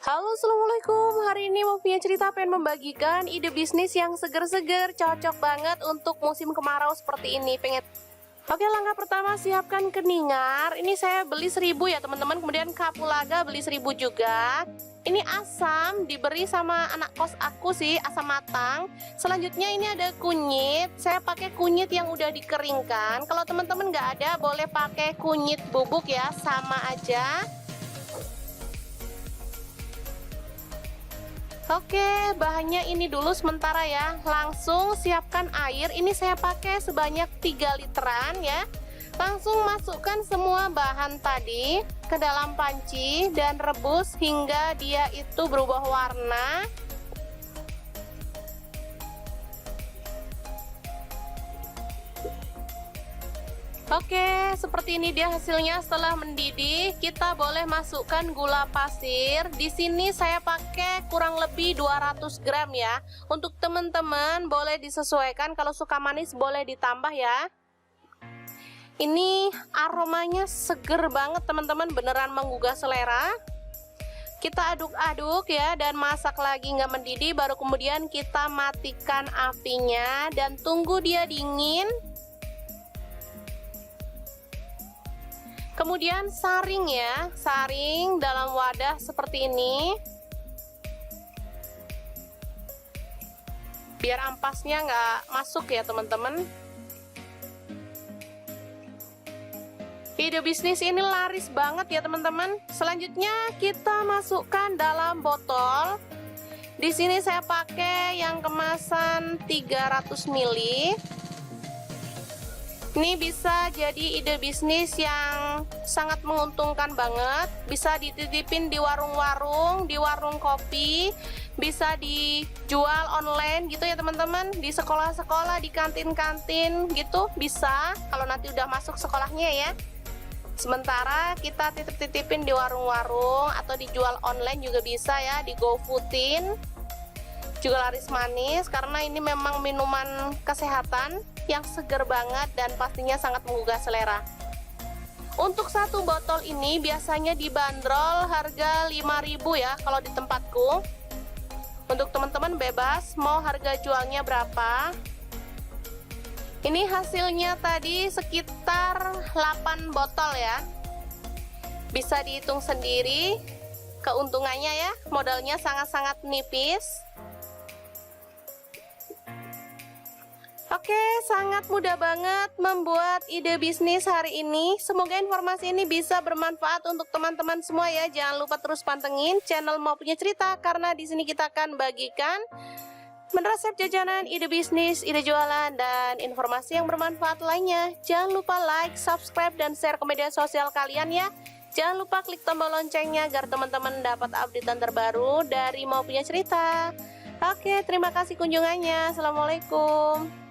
Halo, assalamualaikum. Hari ini mau punya cerita, pengen membagikan ide bisnis yang seger-seger, cocok banget untuk musim kemarau seperti ini. Oke, langkah pertama siapkan keningar. Ini saya beli 1000 ya teman-teman. Kemudian kapulaga beli 1000 juga. Ini asam diberi sama anak kos aku sih, asam matang. Selanjutnya ini ada kunyit. Saya pakai kunyit yang udah dikeringkan. Kalau teman-teman nggak ada, boleh pakai kunyit bubuk ya, sama aja. Oke, bahannya ini dulu sementara ya. Langsung siapkan air. Ini saya pakai sebanyak 3 literan ya. Langsung masukkan semua bahan tadi ke dalam panci dan rebus hingga dia itu berubah warna. Oke, seperti ini dia hasilnya setelah mendidih. Kita boleh masukkan gula pasir. Di sini saya pakai kurang lebih 200 gram ya. Untuk teman-teman boleh disesuaikan, kalau suka manis boleh ditambah ya. Ini aromanya seger banget teman-teman, beneran menggugah selera. Kita aduk-aduk ya dan masak lagi nggak mendidih, baru kemudian kita matikan apinya dan tunggu dia dingin. Kemudian saring ya, saring dalam wadah seperti ini, biar ampasnya nggak masuk ya teman-teman. Ide bisnis ini laris banget ya teman-teman. Selanjutnya kita masukkan dalam botol. Di sini saya pakai yang kemasan 300 ml. Ini bisa jadi ide bisnis yang sangat menguntungkan banget. Bisa dititipin di warung-warung, di warung kopi, bisa dijual online gitu ya teman-teman. Di sekolah-sekolah, di kantin-kantin gitu bisa, kalau nanti udah masuk sekolahnya ya. Sementara kita titip-titipin di warung-warung atau dijual online juga bisa ya, di GoFoodin. Juga laris manis karena ini memang minuman kesehatan yang seger banget dan pastinya sangat menggugah selera. Untuk satu botol ini biasanya dibanderol harga 5.000 ya kalau di tempatku. Untuk teman-teman bebas mau harga jualnya berapa. Ini hasilnya tadi sekitar 8 botol ya. Bisa dihitung sendiri keuntungannya ya, modalnya sangat-sangat nipis. Oke, sangat mudah banget membuat ide bisnis hari ini. Semoga informasi ini bisa bermanfaat untuk teman-teman semua ya. Jangan lupa terus pantengin channel Mau Punya Cerita, karena di sini kita akan bagikan resep jajanan, ide bisnis, ide jualan, dan informasi yang bermanfaat lainnya. Jangan lupa like, subscribe, dan share ke media sosial kalian ya. Jangan lupa klik tombol loncengnya agar teman-teman dapat updatean terbaru dari Mau Punya Cerita. Oke, terima kasih kunjungannya. Assalamualaikum.